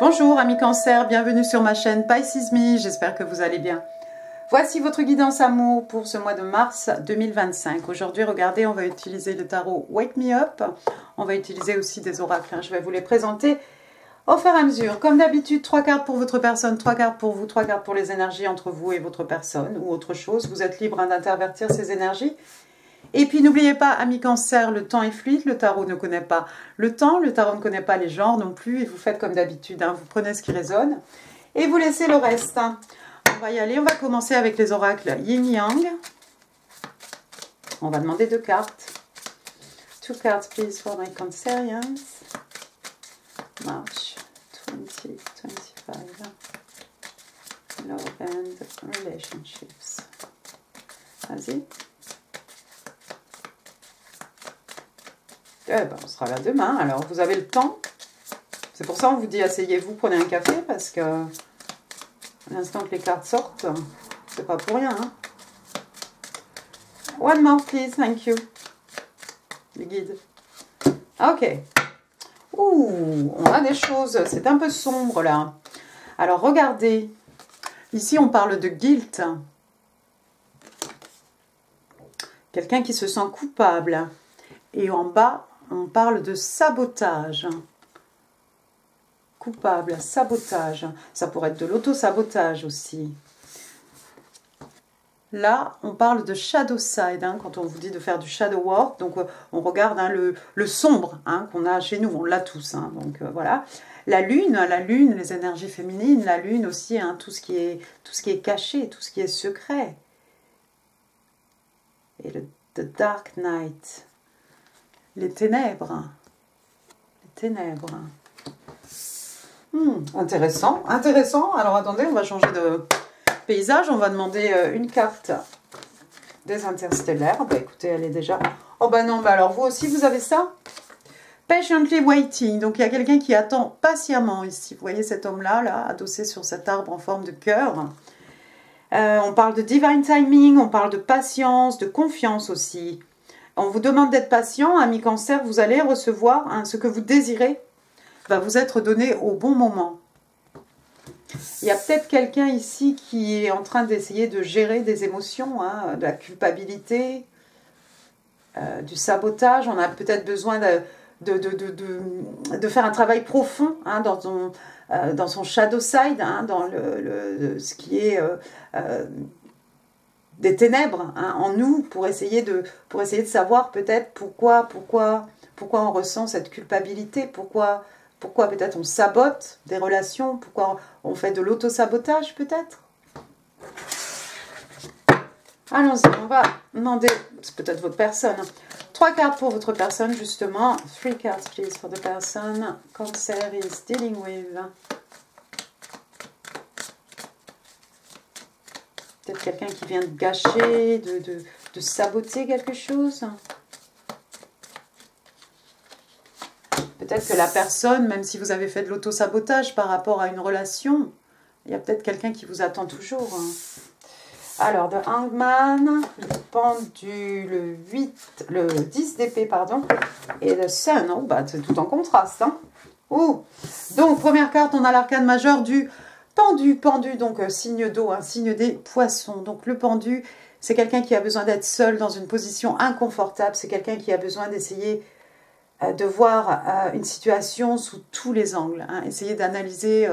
Bonjour amis Cancer, bienvenue sur ma chaîne Pisces Me, j'espère que vous allez bien. Voici votre guidance amour pour ce mois de mars 2025. Aujourd'hui, regardez, on va utiliser le tarot Wake Me Up. On va utiliser aussi des oracles, je vais vous les présenter au fur et à mesure. Comme d'habitude, 3 cartes pour votre personne, 3 cartes pour vous, 3 cartes pour les énergies entre vous et votre personne ou autre chose. Vous êtes libre d'intervertir ces énergies. Et puis n'oubliez pas, amis Cancer, le temps est fluide, le tarot ne connaît pas le temps, le tarot ne connaît pas les genres non plus, et vous faites comme d'habitude, vous prenez ce qui résonne, et vous laissez le reste. On va y aller, on va commencer avec les oracles Yin-Yang. On va demander 2 cartes. 2 cards, please, for my Cancerians. March 2025. Love and relationships. Vas-y. Eh ben, on sera là demain, alors vous avez le temps. C'est pour ça qu'on vous dit asseyez-vous, prenez un café, parce que à l'instant que les cartes sortent, c'est pas pour rien. One more, please, thank you. Le guide. Ok. Ouh, on a des choses, c'est un peu sombre là. Alors regardez, ici on parle de guilt. Quelqu'un qui se sent coupable. Et en bas, on parle de sabotage. Coupable, sabotage. Ça pourrait être de l'auto-sabotage aussi. Là, on parle de shadow side, quand on vous dit de faire du shadow work. Donc, on regarde le sombre qu'on a chez nous. On l'a tous. Donc, voilà. La lune, les énergies féminines. La lune aussi, tout ce qui est caché, tout ce qui est secret. Et le the dark night. Les ténèbres. Les ténèbres. Intéressant, intéressant. Alors attendez, on va changer de paysage. On va demander une carte des interstellaires. Bah écoutez, elle est déjà... Oh bah non, bah alors vous aussi vous avez ça? Patiently waiting. Donc il y a quelqu'un qui attend patiemment ici. Vous voyez cet homme-là, là, adossé sur cet arbre en forme de cœur. On parle de divine timing, on parle de patience, de confiance aussi. On vous demande d'être patient, amis Cancer, vous allez recevoir ce que vous désirez va vous être donné au bon moment. Il y a peut-être quelqu'un ici qui est en train d'essayer de gérer des émotions, de la culpabilité, du sabotage. On a peut-être besoin de faire un travail profond dans son shadow side, dans ce qui est... des ténèbres en nous pour essayer de savoir peut-être pourquoi on ressent cette culpabilité, pourquoi peut-être on sabote des relations, pourquoi on fait de l'auto-sabotage peut-être. Allons-y, on va demander, c'est peut-être votre personne, 3 cartes pour votre personne justement, 3 cards please for the person Cancer is dealing with. Peut-être quelqu'un qui vient de gâcher, de saboter quelque chose. Peut-être que la personne, même si vous avez fait de l'auto-sabotage par rapport à une relation, il y a peut-être quelqu'un qui vous attend toujours. Alors, The Hangman, le pendu, le 10 d'épée, pardon, et le Sun. Oh, bah, c'est tout en contraste. Oh. Donc, première carte, on a l'arcane majeur du... Pendu, donc signe d'eau, signe des poissons. Donc le pendu, c'est quelqu'un qui a besoin d'être seul dans une position inconfortable. C'est quelqu'un qui a besoin d'essayer de voir une situation sous tous les angles. Essayer d'analyser,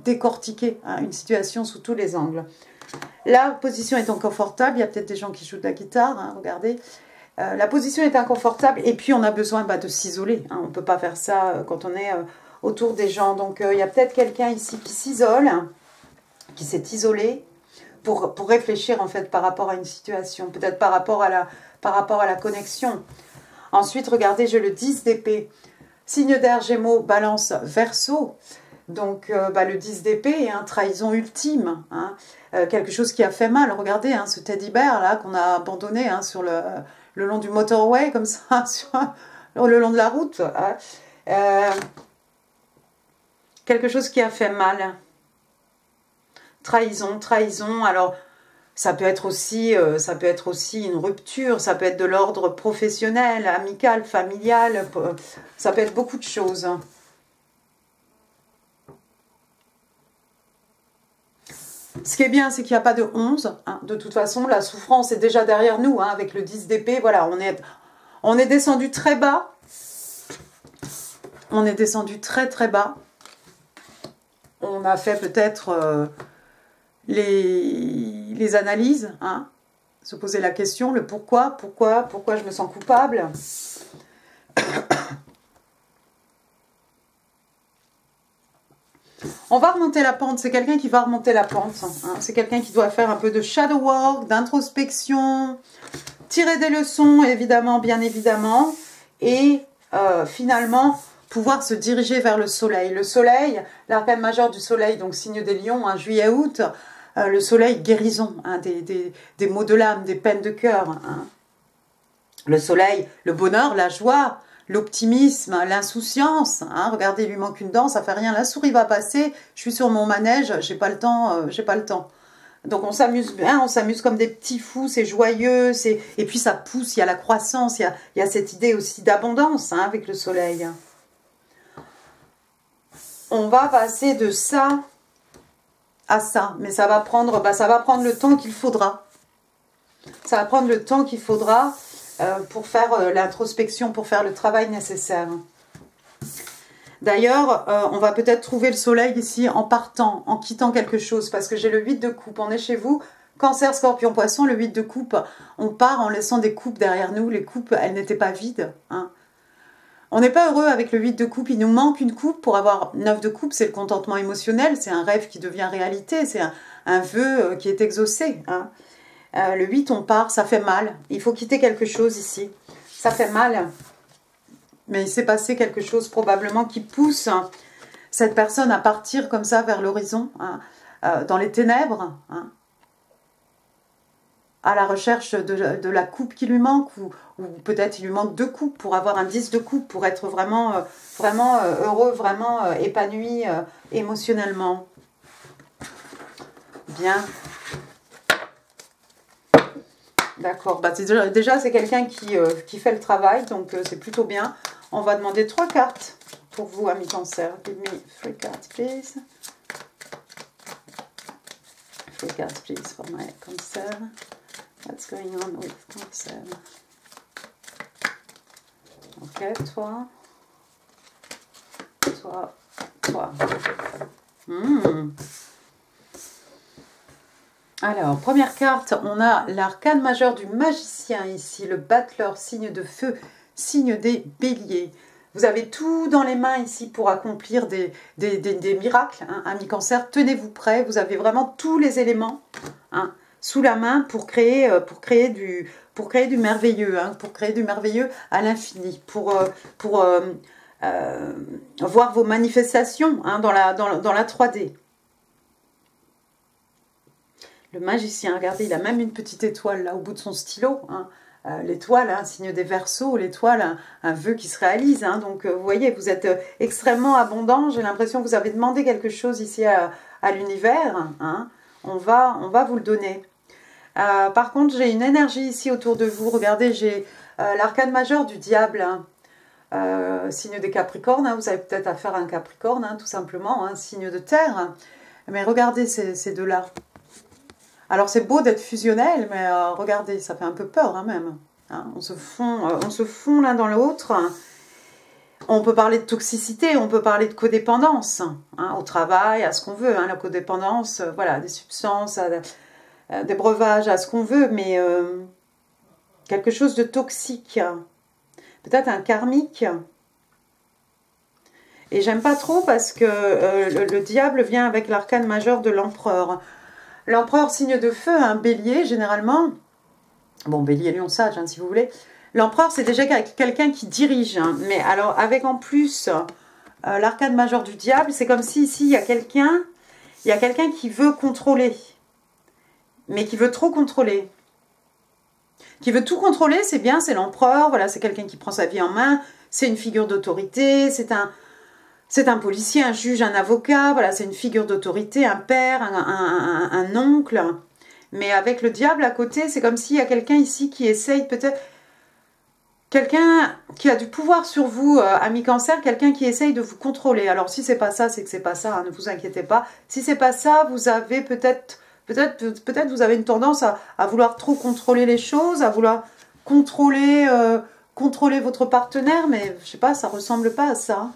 décortiquer une situation sous tous les angles. La position est inconfortable. Il y a peut-être des gens qui jouent de la guitare, regardez. La position est inconfortable et puis on a besoin de s'isoler. On ne peut pas faire ça quand on est... autour des gens. Donc, il y a peut-être quelqu'un ici qui s'isole, qui s'est isolé pour réfléchir, en fait, par rapport à une situation. Peut-être par rapport à la connexion. Ensuite, regardez, j'ai le 10 d'épée. Signe d'air, Gémeaux, Balance, Verseau. Donc, le 10 d'épée, trahison ultime. Quelque chose qui a fait mal. Regardez, ce teddy bear, là, qu'on a abandonné sur le long du motorway, comme ça, le long de la route. Quelque chose qui a fait mal. Trahison, trahison. Alors, ça peut être aussi une rupture. Ça peut être de l'ordre professionnel, amical, familial. Ça peut être beaucoup de choses. Ce qui est bien, c'est qu'il n'y a pas de 11. Hein. De toute façon, la souffrance est déjà derrière nous. Hein, avec le 10 d'épée, voilà, on est descendu très bas. On est descendu très très bas. On a fait peut-être les analyses. Hein, se poser la question, le pourquoi je me sens coupable. On va remonter la pente, c'est quelqu'un qui va remonter la pente. Hein. C'est quelqu'un qui doit faire un peu de shadow work, d'introspection, tirer des leçons, évidemment, bien évidemment, et finalement pouvoir se diriger vers le soleil. Le soleil, l'arcane majeur du soleil, donc signe des lions, hein, juillet-août, le soleil, guérison, hein, des maux de l'âme, des peines de cœur. Hein. Le soleil, le bonheur, la joie, l'optimisme, l'insouciance. Hein, regardez, il lui manque une dent, ça fait rien. La souris va passer, je suis sur mon manège, j'ai pas le temps, j'ai pas le temps. Donc on s'amuse bien, on s'amuse comme des petits fous, c'est joyeux, et puis ça pousse, il y a la croissance, il y a cette idée aussi d'abondance hein, avec le soleil. On va passer de ça à ça, mais ça va prendre le temps qu'il faudra. Ça va prendre le temps qu'il faudra pour faire l'introspection, pour faire le travail nécessaire. D'ailleurs, on va peut-être trouver le soleil ici en partant, en quittant quelque chose, parce que j'ai le 8 de coupe, on est chez vous, Cancer, Scorpion, Poisson, le 8 de coupe, on part en laissant des coupes derrière nous, les coupes, elles n'étaient pas vides. Hein. On n'est pas heureux avec le 8 de coupe, il nous manque une coupe pour avoir 9 de coupe, c'est le contentement émotionnel, c'est un rêve qui devient réalité, c'est un vœu qui est exaucé. Hein. Le 8, on part, ça fait mal, il faut quitter quelque chose ici, ça fait mal. Mais il s'est passé quelque chose probablement qui pousse cette personne à partir comme ça vers l'horizon, hein, dans les ténèbres, hein, à la recherche de la coupe qui lui manque, ou peut-être il lui manque 2 coupes pour avoir un 10 de coupe, pour être vraiment, heureux, vraiment épanoui émotionnellement. Bien. D'accord. Bah, déjà c'est quelqu'un qui fait le travail, donc c'est plutôt bien. On va demander 3 cartes pour vous, amis Cancer. Give me 3 cards, please. 3 cards, please, for my Cancer. What's going on with Cancer? Ok, toi. Alors, première carte, on a l'arcane majeur du magicien ici, le battleur, signe de feu, signe des béliers. Vous avez tout dans les mains ici pour accomplir des miracles, hein, amis Cancer. Tenez-vous prêts, vous avez vraiment tous les éléments hein, sous la main pour créer du merveilleux, hein, pour créer du merveilleux à l'infini, pour voir vos manifestations hein, dans la 3D. Le magicien, regardez, il a même une petite étoile là au bout de son stylo. Hein. L'étoile, hein, signe des Verseaux, l'étoile, un vœu qui se réalise. Hein. Donc, vous voyez, vous êtes extrêmement abondant. J'ai l'impression que vous avez demandé quelque chose ici à l'univers. Hein. On va vous le donner. Par contre, j'ai une énergie ici autour de vous. Regardez, j'ai l'arcane majeur du diable. Hein. Signe des Capricornes. Hein. Vous avez peut-être affaire à un Capricorne, hein, tout simplement. Hein, signe de terre. Mais regardez ces deux-là. Alors c'est beau d'être fusionnel, mais regardez, ça fait un peu peur hein, même. Hein, on se fond l'un dans l'autre. On peut parler de toxicité, on peut parler de codépendance, hein, au travail, à ce qu'on veut. Hein, la codépendance, voilà, des substances, des breuvages, à ce qu'on veut, mais quelque chose de toxique. Peut-être un karmique. Et j'aime pas trop parce que le diable vient avec l'arcane majeur de l'empereur. L'empereur, signe de feu, un bélier, généralement. Bon, bélier, lion, sage, hein, si vous voulez. L'empereur, c'est déjà quelqu'un qui dirige. Hein, mais alors, avec en plus l'arcane majeur du diable, c'est comme si ici, il y a quelqu'un qui veut contrôler. Mais qui veut trop contrôler. Qui veut tout contrôler, c'est bien, c'est l'empereur. Voilà, c'est quelqu'un qui prend sa vie en main. C'est une figure d'autorité, c'est un policier, un juge, un avocat, voilà, c'est une figure d'autorité, un père, un oncle. Mais avec le diable à côté, c'est comme s'il y a quelqu'un ici qui essaye peut-être... Quelqu'un qui a du pouvoir sur vous, ami Cancer, quelqu'un qui essaye de vous contrôler. Alors si c'est pas ça, c'est que c'est pas ça, hein, ne vous inquiétez pas. Si c'est pas ça, vous avez peut-être Peut-être vous avez une tendance à vouloir trop contrôler les choses, à vouloir contrôler, contrôler votre partenaire, mais je sais pas, ça ressemble pas à ça.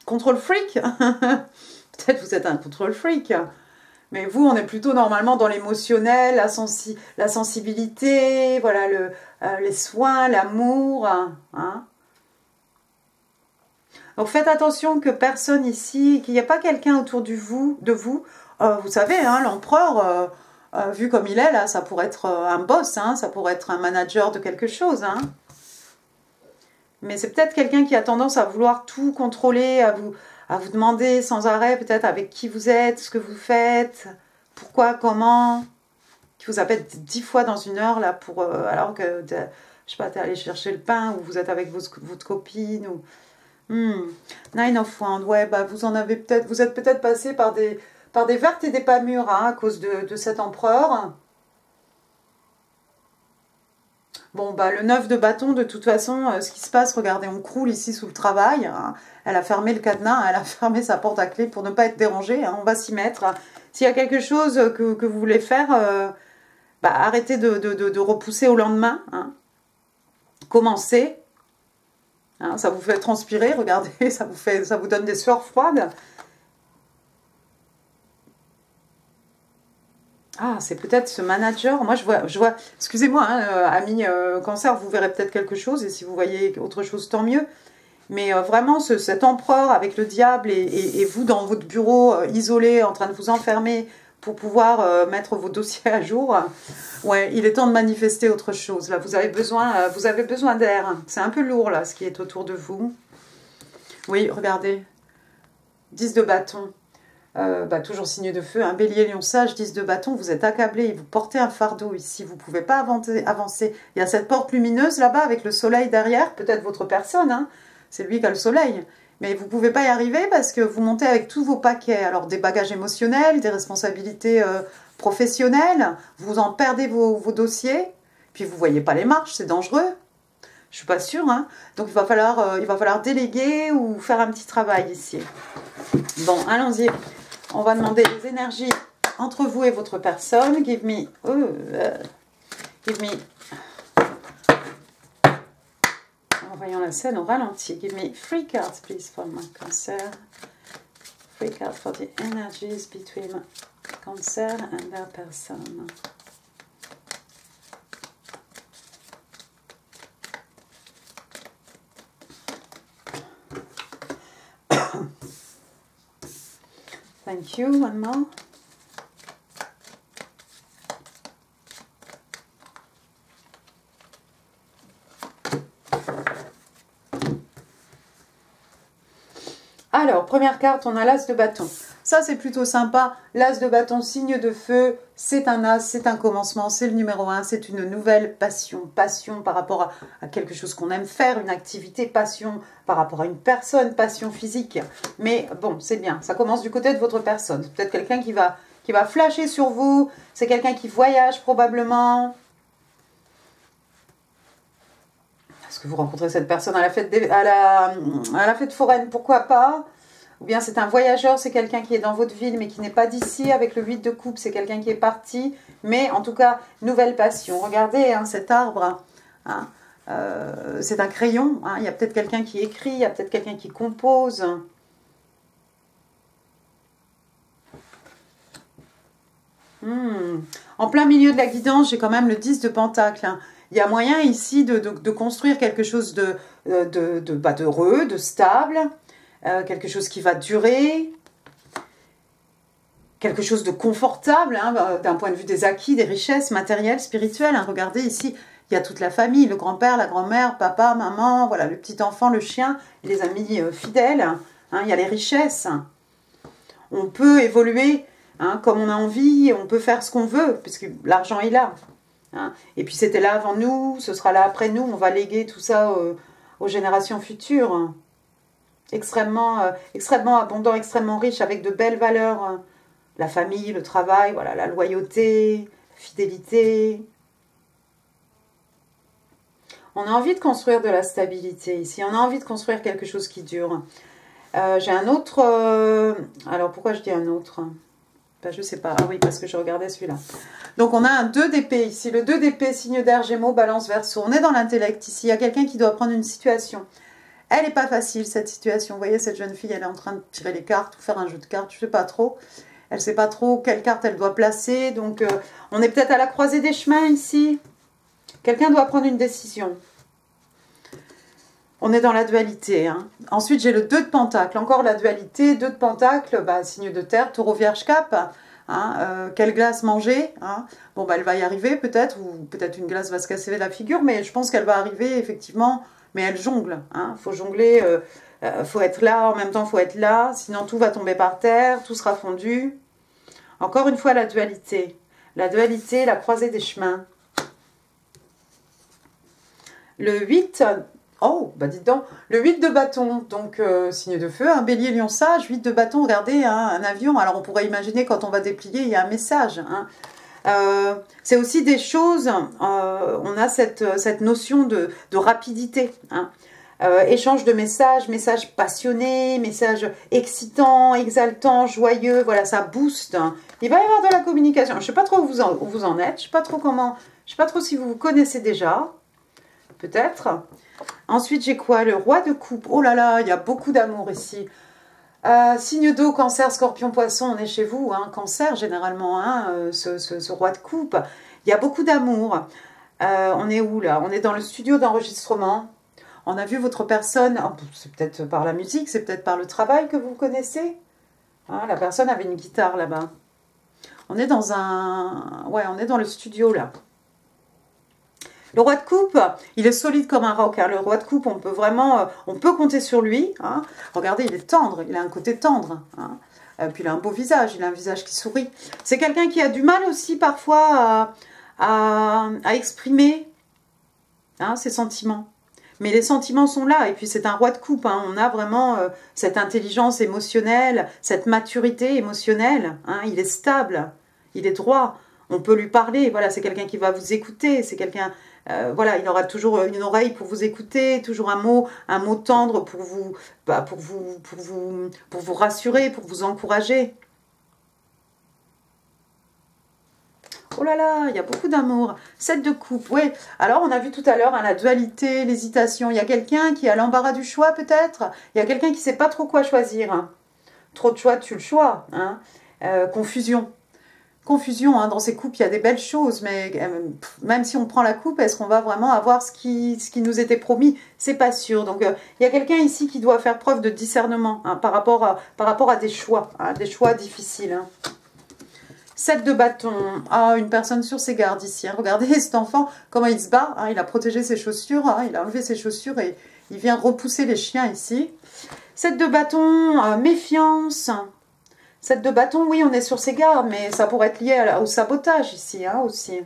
Contrôle freak. Peut-être vous êtes un contrôle freak. Mais vous, on est plutôt normalement dans l'émotionnel, la sensibilité, voilà, les soins, l'amour. Hein. Donc faites attention que personne ici, qu'il n'y a pas quelqu'un autour de vous. Vous savez, hein, l'empereur, vu comme il est, là, ça pourrait être un boss, hein, ça pourrait être un manager de quelque chose. Hein. Mais c'est peut-être quelqu'un qui a tendance à vouloir tout contrôler, à vous demander sans arrêt peut-être avec qui vous êtes, ce que vous faites, pourquoi, comment, qui vous appelle 10 fois dans une heure, là, alors que, je sais pas, t'es allé chercher le pain, ou vous êtes avec votre copine, ou... Nine of Wands, ouais, bah vous êtes peut-être passé par des vertes et des pas mûres, hein, à cause de cet empereur. Bon, bah le 9 de bâton, de toute façon, ce qui se passe, regardez, on croule ici sous le travail. Hein. Elle a fermé le cadenas, elle a fermé sa porte à clé pour ne pas être dérangée. Hein, on va s'y mettre. S'il y a quelque chose que vous voulez faire, bah, arrêtez de repousser au lendemain. Hein. Commencez. Hein, ça vous fait transpirer, regardez, ça vous donne des sueurs froides. Ah, c'est peut-être ce manager. Moi, je vois. Excusez-moi, hein, ami cancer, vous verrez peut-être quelque chose. Et si vous voyez autre chose, tant mieux. Mais vraiment, cet empereur avec le diable et vous dans votre bureau, isolé, en train de vous enfermer pour pouvoir mettre vos dossiers à jour. Ouais, il est temps de manifester autre chose. Là, vous avez besoin d'air. C'est un peu lourd, là, ce qui est autour de vous. Oui, regardez. 10 de bâton. Bah, toujours signe de feu, un bélier, lion, sage, 10 de bâton, vous êtes accablé, vous portez un fardeau ici, vous ne pouvez pas avancer. Il y a cette porte lumineuse là-bas avec le soleil derrière, peut-être votre personne, hein, c'est lui qui a le soleil. Mais vous ne pouvez pas y arriver parce que vous montez avec tous vos paquets. Alors des bagages émotionnels, des responsabilités professionnelles, vous en perdez vos dossiers, puis vous ne voyez pas les marches, c'est dangereux. Je ne suis pas sûre, hein. Donc il va falloir déléguer ou faire un petit travail ici. Bon, allons-y. On va demander les énergies entre vous et votre personne. Give me... En voyant la scène au ralenti. Give me 3 cards, please, for my Cancer. 3 cards for the energies between Cancer and their person. Thank you, one more. Alors, première carte, on a l'as de bâton. Ça, c'est plutôt sympa. L'as de bâton, signe de feu, c'est un as, c'est un commencement, c'est le numéro 1, c'est une nouvelle passion. Passion par rapport à quelque chose qu'on aime faire, une activité, passion par rapport à une personne, passion physique. Mais bon, c'est bien, ça commence du côté de votre personne. C'est peut-être quelqu'un qui va flasher sur vous, c'est quelqu'un qui voyage probablement. Est-ce que vous rencontrez cette personne à la fête foraine, pourquoi pas? Ou bien c'est un voyageur, c'est quelqu'un qui est dans votre ville mais qui n'est pas d'ici. Avec le 8 de coupe, c'est quelqu'un qui est parti. Mais en tout cas, nouvelle passion. Regardez hein, cet arbre. Hein, c'est un crayon. Hein, il y a peut-être quelqu'un qui écrit, il y a peut-être quelqu'un qui compose. En plein milieu de la guidance, j'ai quand même le 10 de pentacle. Hein. Il y a moyen ici de construire quelque chose d'heureux, de stable. Quelque chose qui va durer, quelque chose de confortable, hein, d'un point de vue des acquis, des richesses matérielles, spirituelles. Hein. Regardez ici, il y a toute la famille, le grand-père, la grand-mère, papa, maman, voilà, le petit enfant, le chien, les amis fidèles. Hein, il y a les richesses. On peut évoluer hein, comme on a envie, on peut faire ce qu'on veut, puisque l'argent est là. Hein. Et puis c'était là avant nous, ce sera là après nous, on va léguer tout ça aux générations futures. Extrêmement abondant, extrêmement riche, avec de belles valeurs. La famille, le travail, voilà, la loyauté, la fidélité. On a envie de construire de la stabilité ici. On a envie de construire quelque chose qui dure. J'ai un autre... alors, pourquoi je dis un autre? Ben, je sais pas. Ah oui, parce que je regardais celui-là. Donc, on a un 2 d'épée ici. Le 2 d'épée, signe d'air, Gémeaux, Balance, Verseau. On est dans l'intellect ici. Il y a quelqu'un qui doit prendre une situation. Elle n'est pas facile, cette situation. Vous voyez, cette jeune fille, elle est en train de tirer les cartes ou faire un jeu de cartes. Je ne sais pas trop. Elle ne sait pas trop quelle carte elle doit placer. Donc, on est peut-être à la croisée des chemins ici. Quelqu'un doit prendre une décision. On est dans la dualité. Hein. Ensuite, j'ai le 2 de Pentacle. Encore la dualité. 2 de Pentacle, bah, signe de terre, Taureau, Vierge, Cap. Hein, quelle glace manger hein. Bon, bah, elle va y arriver peut-être. Ou peut-être une glace va se casser la figure. Mais je pense qu'elle va arriver effectivement. Mais elle jongle. Hein. Faut jongler. Faut être là. En même temps, faut être là. Sinon, tout va tomber par terre. Tout sera fondu. Encore une fois, la dualité. La dualité, la croisée des chemins. Le 8... Oh, bah dites donc, le 8 de bâton, donc signe de feu, un bélier, lion, sage, 8 de bâton, regardez, hein, un avion, alors on pourrait imaginer quand on va déplier, il y a un message. Hein. C'est aussi des choses, on a cette notion de rapidité. Hein. Échange de messages, messages passionnés, messages excitants, exaltants, joyeux, voilà, ça booste. Il va y avoir de la communication. Je ne sais pas trop où vous en êtes, je ne sais pas trop comment, je ne sais pas trop si vous vous connaissez déjà, peut-être. Ensuite, j'ai quoi? Le roi de coupe. Oh là là, il y a beaucoup d'amour ici. Signe d'eau, cancer, scorpion, poisson, on est chez vous. Hein, cancer, généralement, hein, ce roi de coupe. Il y a beaucoup d'amour. On est où là? On est dans le studio d'enregistrement. On a vu votre personne. Oh, c'est peut-être par la musique, c'est peut-être par le travail que vous connaissez. Hein, la personne avait une guitare là-bas. On est dans un... Ouais, on est dans le studio là. Le roi de coupe, il est solide comme un roc. Hein. Le roi de coupe, on peut vraiment, on peut compter sur lui. Hein. Regardez, il est tendre, il a un côté tendre. Hein. Puis il a un beau visage, il a un visage qui sourit. C'est quelqu'un qui a du mal aussi parfois à exprimer hein, ses sentiments. Mais les sentiments sont là. Et puis c'est un roi de coupe. Hein. On a vraiment cette intelligence émotionnelle, cette maturité émotionnelle. Hein. Il est stable, il est droit. On peut lui parler. Voilà, c'est quelqu'un qui va vous écouter. C'est quelqu'un... voilà, il aura toujours une oreille pour vous écouter, toujours un mot tendre pour vous, pour vous rassurer, pour vous encourager. Oh là là, il y a beaucoup d'amour. 7 de coupe, oui. Alors, on a vu tout à l'heure hein, la dualité, l'hésitation. Il y a quelqu'un qui a l'embarras du choix, peut-être. Il y a quelqu'un qui ne sait pas trop quoi choisir. Hein. Trop de choix, tue le choix. Hein. Confusion. Confusion, hein, dans ces coupes, il y a des belles choses, mais même si on prend la coupe, est-ce qu'on va vraiment avoir ce qui nous était promis? C'est pas sûr. Donc, il y a quelqu'un ici qui doit faire preuve de discernement hein, par rapport à des choix difficiles. Hein. 7 de bâton. Ah, une personne sur ses gardes ici. Hein. Regardez cet enfant, comment il se bat. Hein, il a protégé ses chaussures, hein, il a enlevé ses chaussures et il vient repousser les chiens ici. 7 de bâton, méfiance. 7 de bâton, oui, on est sur ses gardes, mais ça pourrait être lié au sabotage ici, hein, aussi.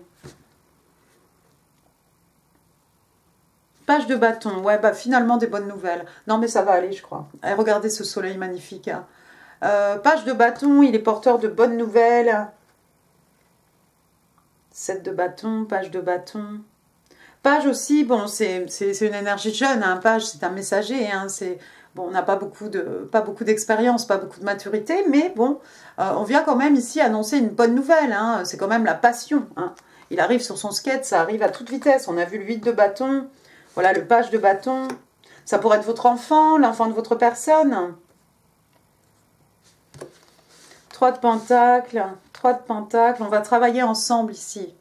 Page de bâton, ouais, bah finalement des bonnes nouvelles. Non, mais ça va aller, je crois. Et regardez ce soleil magnifique. Hein. Page de bâton, il est porteur de bonnes nouvelles. 7 de bâton, page de bâton. Page aussi, bon, c'est une énergie jeune, hein. Page, c'est un messager, hein, c'est... Bon, on n'a pas beaucoup d'expérience, pas beaucoup de maturité, mais bon, on vient quand même ici annoncer une bonne nouvelle. Hein, c'est quand même la passion. Hein. Il arrive sur son skate, ça arrive à toute vitesse. On a vu le 8 de bâton, voilà le page de bâton. Ça pourrait être votre enfant, l'enfant de votre personne. 3 de pentacle, 3 de pentacle. On va travailler ensemble ici.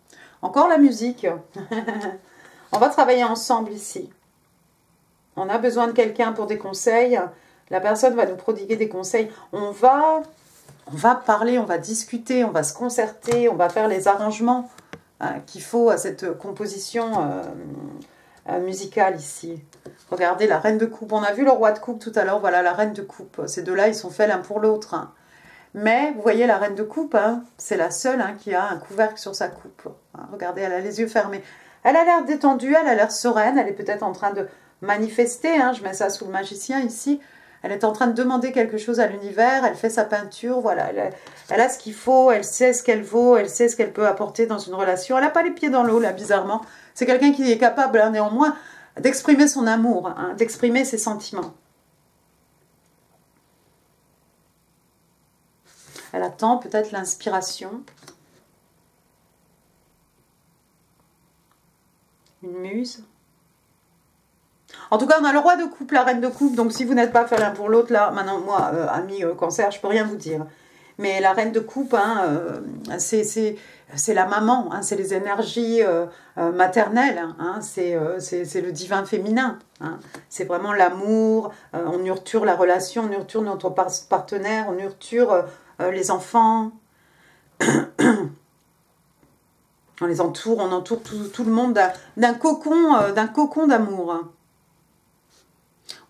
Encore la musique. On va travailler ensemble ici. On a besoin de quelqu'un pour des conseils. La personne va nous prodiguer des conseils. On va parler, on va discuter, on va se concerter, on va faire les arrangements hein, qu'il faut à cette composition musicale ici. Regardez la reine de coupe. On a vu le roi de coupe tout à l'heure. Voilà la reine de coupe. Ces deux-là, ils sont faits l'un pour l'autre. Hein. Mais vous voyez la reine de coupe, hein, c'est la seule hein, qui a un couvercle sur sa coupe. Hein, regardez, elle a les yeux fermés. Elle a l'air détendue, elle a l'air sereine. Elle est peut-être en train de... manifester, hein, je mets ça sous le magicien ici, elle est en train de demander quelque chose à l'univers, elle fait sa peinture, voilà, elle a ce qu'il faut, elle sait ce qu'elle vaut, elle sait ce qu'elle peut apporter dans une relation, elle n'a pas les pieds dans l'eau là, bizarrement, c'est quelqu'un qui est capable hein, néanmoins d'exprimer son amour, hein, d'exprimer ses sentiments. Elle attend peut-être l'inspiration. Une muse. En tout cas, on a le roi de coupe, la reine de coupe. Donc, si vous n'êtes pas fait l'un pour l'autre, là, maintenant, moi, ami cancer, je peux rien vous dire. Mais la reine de coupe, hein, c'est la maman, hein, c'est les énergies maternelles, hein, c'est le divin féminin. Hein, c'est vraiment l'amour, on nurture la relation, on nurture notre partenaire, on nurture les enfants. On les entoure, on entoure tout le monde d'un cocon d'amour.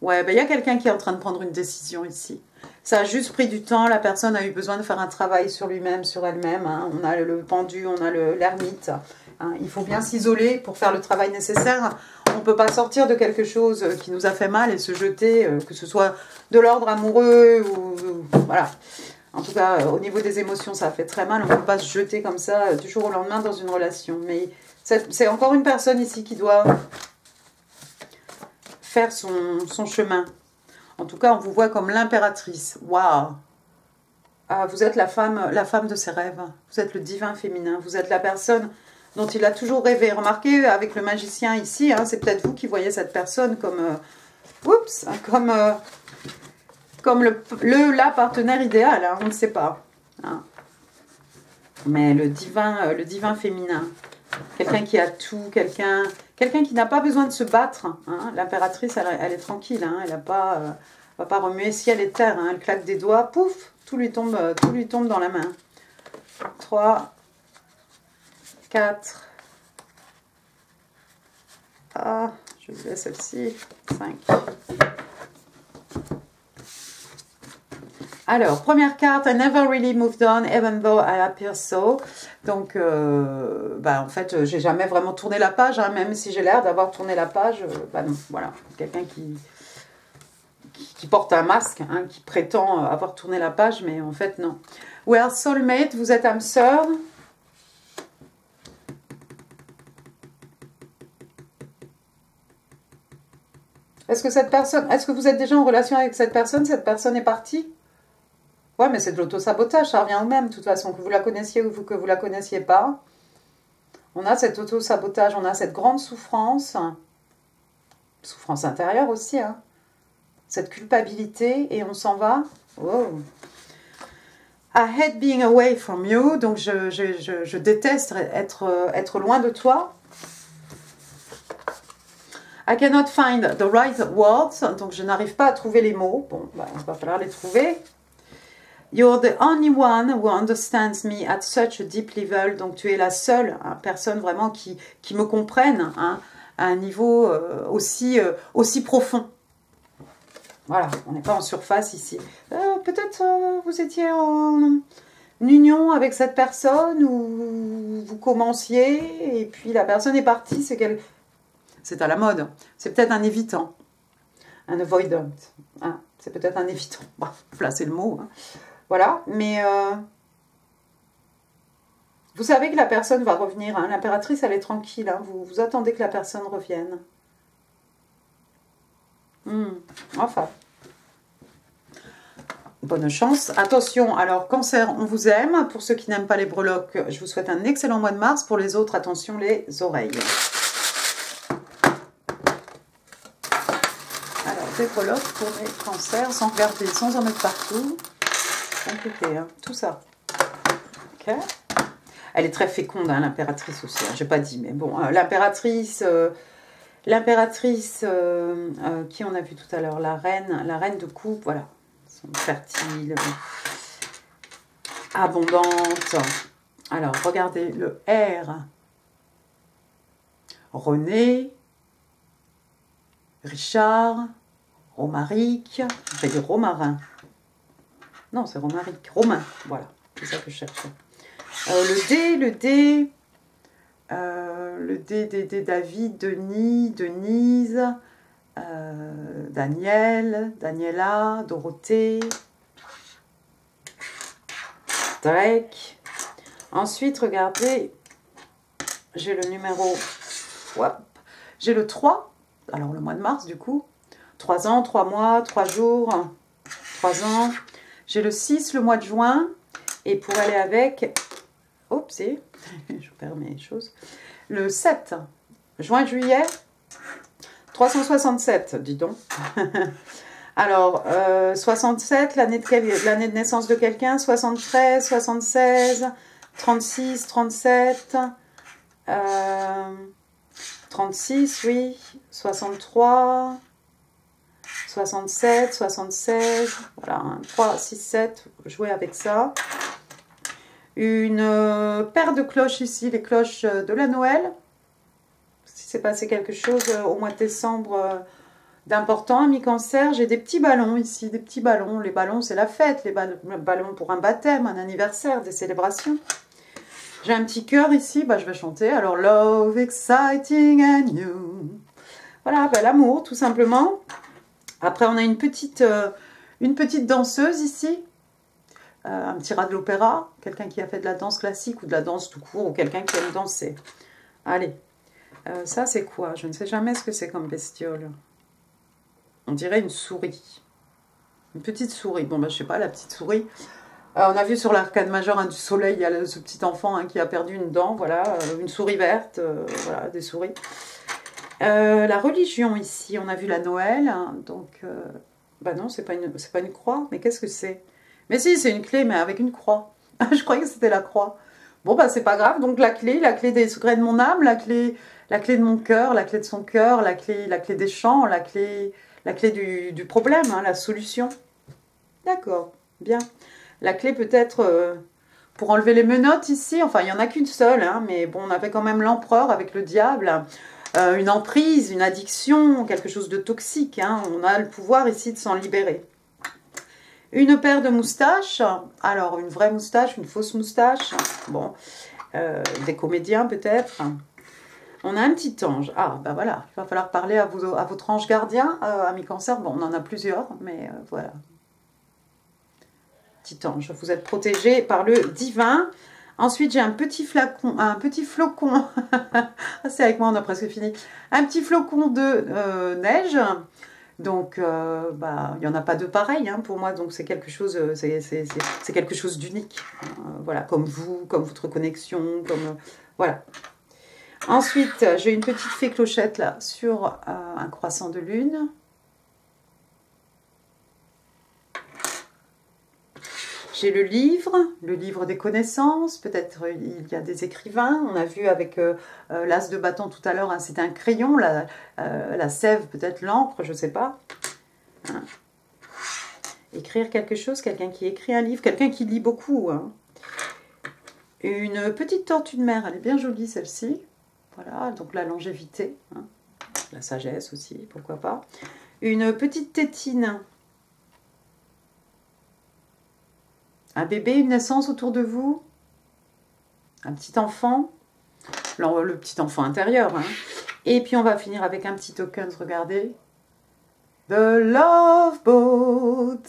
Ouais, ben, y a quelqu'un qui est en train de prendre une décision ici. Ça a juste pris du temps, la personne a eu besoin de faire un travail sur lui-même, sur elle-même. Hein. On a le pendu, on a l'ermite. Hein. Il faut bien s'isoler pour faire le travail nécessaire. On ne peut pas sortir de quelque chose qui nous a fait mal et se jeter, que ce soit de l'ordre amoureux ou voilà. En tout cas, au niveau des émotions, ça fait très mal. On ne peut pas se jeter comme ça du jour au lendemain dans une relation. Mais c'est encore une personne ici qui doit faire son chemin. En tout cas, on vous voit comme l'impératrice. Waouh! Ah, vous êtes la femme de ses rêves. Vous êtes le divin féminin. Vous êtes la personne dont il a toujours rêvé. Remarquez, avec le magicien ici, hein, c'est peut-être vous qui voyez cette personne comme... oups! Comme la partenaire idéal, hein, on ne sait pas. Hein. Mais le divin féminin. Quelqu'un qui a tout, quelqu'un qui n'a pas besoin de se battre. Hein. L'impératrice, elle est tranquille. Hein. Elle va pas remuer ciel et terre. Hein. Elle claque des doigts, pouf, tout lui tombe dans la main. 3, 4. Ah, je vous laisse celle-ci. 5. Alors, première carte, I never really moved on, even though I appear so. Donc, en fait, j'ai jamais vraiment tourné la page, hein, même si j'ai l'air d'avoir tourné la page. Non, voilà, quelqu'un qui porte un masque, hein, qui prétend avoir tourné la page, mais en fait, non. We are soulmate, vous êtes âme sœur. Est-ce que vous êtes déjà en relation avec cette personne est partie? Ouais, mais c'est de l'auto-sabotage, ça revient au même, de toute façon, que vous la connaissiez ou que vous la connaissiez pas. On a cet auto-sabotage, on a cette grande souffrance intérieure aussi, hein. Cette culpabilité, et on s'en va. Oh. I hate being away from you, donc je déteste être loin de toi. I cannot find the right words, donc je n'arrive pas à trouver les mots. Bon, il va falloir les trouver. You're the only one who understands me at such a deep level. Donc, tu es la seule personne vraiment qui me comprenne, hein, à un niveau aussi profond. Voilà, on n'est pas en surface ici. Peut-être vous étiez en union avec cette personne ou vous commenciez et puis la personne est partie. C'est à la mode. C'est peut-être un évitant. Un avoidant. Hein, c'est peut-être un évitant. Bah, là, c'est le mot. Hein. Voilà, mais vous savez que la personne va revenir. Hein. L'impératrice, elle est tranquille. Hein. Vous attendez que la personne revienne. Enfin. Bonne chance. Attention, alors, cancer, on vous aime. Pour ceux qui n'aiment pas les breloques, je vous souhaite un excellent mois de mars. Pour les autres, attention les oreilles. Alors, des breloques pour les cancers, sans regarder, sans en mettre partout. Compliqué, hein, tout ça. Ok. Elle est très féconde, hein, l'impératrice aussi. Hein, j'ai pas dit, mais bon, l'impératrice, qui on a vu tout à l'heure, la reine de coupe, voilà, sont fertiles, abondantes. Alors, regardez le R. René, Richard, Romaric, j'ai dit Romarin. Non, c'est Romaric. Romain, voilà. C'est ça que je cherchais. Le D, David, Denis, Denise, Daniel, Daniela, Dorothée, Drake. Ensuite, regardez, j'ai le numéro, j'ai le 3, alors le mois de mars du coup, 3 ans, 3 mois, 3 jours, 3 ans. J'ai le 6 le mois de juin Et pour aller avec, oups, je perds mes choses, le 7, juin-juillet, 367, dis donc. Alors, 67, l'année de naissance de quelqu'un, 73, 76, 36, 37, 36, oui, 63, 67, 76, voilà, 3, 6, 7, jouer avec ça. Une paire de cloches ici, les cloches de la Noël. Si c'est passé quelque chose au mois de décembre d'important, ami Cancer, j'ai des petits ballons ici, des petits ballons. Les ballons, c'est la fête, les ballons pour un baptême, un anniversaire, des célébrations. J'ai un petit cœur ici, bah, je vais chanter. Alors, love, exciting and new. Voilà, bah, l'amour, tout simplement. Après, on a une petite danseuse ici. Un petit rat de l'opéra. Quelqu'un qui a fait de la danse classique ou de la danse tout court. Ou quelqu'un qui aime danser. Allez. Ça, c'est quoi? Je ne sais jamais ce que c'est comme bestiole. On dirait une souris. Une petite souris. Bon, bah, je sais pas, la petite souris. On a vu sur l'arcade majeur du soleil, il y a ce petit enfant qui a perdu une dent. Voilà, une souris verte. Voilà, des souris. La religion ici, on a vu la Noël. Donc, bah non, c'est pas une croix. Mais qu'est-ce que c'est? Mais si, c'est une clé, mais avec une croix. Je croyais que c'était la croix. Bon, bah, c'est pas grave. Donc, la clé des secrets de mon âme, la clé de mon cœur, la clé de son cœur, la clé des champs, la clé du problème, hein, la solution. D'accord, bien. La clé peut-être pour enlever les menottes ici. Enfin, il n'y en a qu'une seule, hein, mais bon, on avait quand même l'empereur avec le diable. Une emprise, une addiction, quelque chose de toxique. Hein. On a le pouvoir ici de s'en libérer. Une paire de moustaches. Alors, une vraie moustache, une fausse moustache. Bon, des comédiens peut-être. On a un petit ange. Ah, ben voilà, il va falloir parler à votre ange gardien, ami Cancer. Bon, on en a plusieurs, mais voilà. Petit ange, vous êtes protégé par le divin. Ensuite, j'ai un petit flocon. C'est avec moi, on a presque fini. Un petit flocon de neige. Donc, bah, il n'y en a pas de pareil hein, pour moi. Donc, c'est quelque chose, c'est quelque chose d'unique. Voilà, comme vous, comme votre connexion, comme voilà. Ensuite, j'ai une petite fée clochette là sur un croissant de lune. J'ai le livre des connaissances. Peut-être il y a des écrivains. On a vu avec l'as de bâton tout à l'heure, hein, c'est un crayon, la sève, peut-être l'encre, je ne sais pas. Hein. Écrire quelque chose, quelqu'un qui écrit un livre, quelqu'un qui lit beaucoup. Hein. Une petite tortue de mer, elle est bien jolie celle-ci. Voilà, donc la longévité, hein. La sagesse aussi, pourquoi pas. Une petite tétine. Un bébé, une naissance autour de vous. Un petit enfant. Le petit enfant intérieur. Hein. Et puis on va finir avec un petit token, regardez. The Love Boat.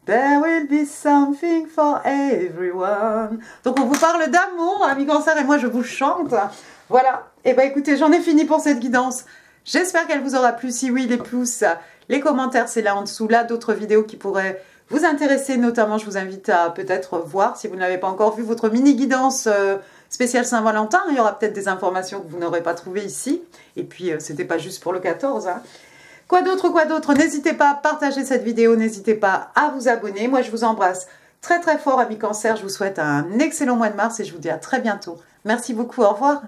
There will be something for everyone. Donc on vous parle d'amour, ami Cancer, et moi je vous chante. Voilà. Et bien écoutez, j'en ai fini pour cette guidance. J'espère qu'elle vous aura plu. Si oui, les pouces, les commentaires, c'est là en dessous. Là, d'autres vidéos qui pourraient vous intéresser. Notamment, je vous invite à peut-être voir, si vous n'avez pas encore vu, votre mini-guidance spéciale Saint-Valentin. Il y aura peut-être des informations que vous n'aurez pas trouvées ici. Et puis, c'était pas juste pour le 14. Hein. Quoi d'autre, n'hésitez pas à partager cette vidéo. N'hésitez pas à vous abonner. Moi, je vous embrasse très très fort, amis Cancer. Je vous souhaite un excellent mois de mars et je vous dis à très bientôt. Merci beaucoup. Au revoir.